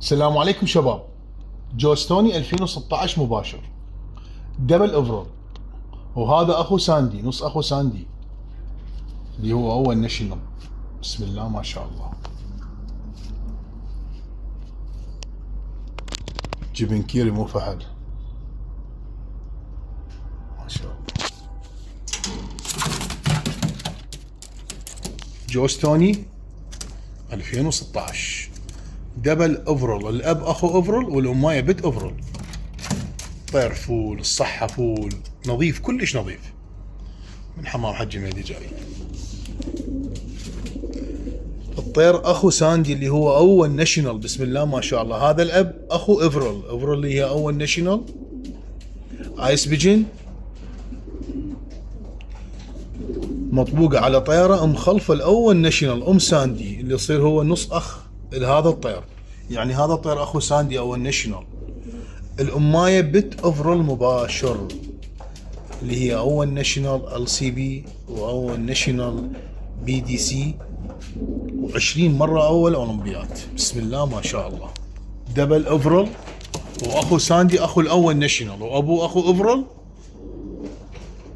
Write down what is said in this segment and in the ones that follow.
السلام عليكم شباب. جوستوني 2016 مباشر دبل اوفرول، وهذا اخو ساندي، نص اخو ساندي اللي هو اول ناشونال. بسم الله ما شاء الله. جبن كيري مو فحل، ما شاء الله. جوستوني 2016 دبل اوفرول، الاب اخو اوفرول والامايه بنت اوفرول. طير فول، الصحة فول، نظيف كلش نظيف، من حمام حج مهدي جاي. الطير اخو ساندي اللي هو اول ناشونال، بسم الله ما شاء الله. هذا الاب اخو اوفرول، اوفرول اللي هي اول ناشونال. ايس بيجن مطبوقة على طيارة مخلفة الاول ناشونال ام ساندي، اللي يصير هو نص اخ لهذا الطير. يعني هذا الطير اخو ساندي اول ناشونال. الاماية بت اوفرول مباشر اللي هي اول ناشونال LCB واول ناشونال BDC و20 مرة اول اولمبياد. بسم الله ما شاء الله. دبل اوفرول، واخو ساندي اخو الاول ناشونال، وابوه اخو اوفرول،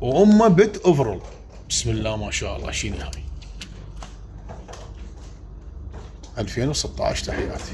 وامه بت اوفرول. بسم الله ما شاء الله. شيني هاي 2016 تحياتي.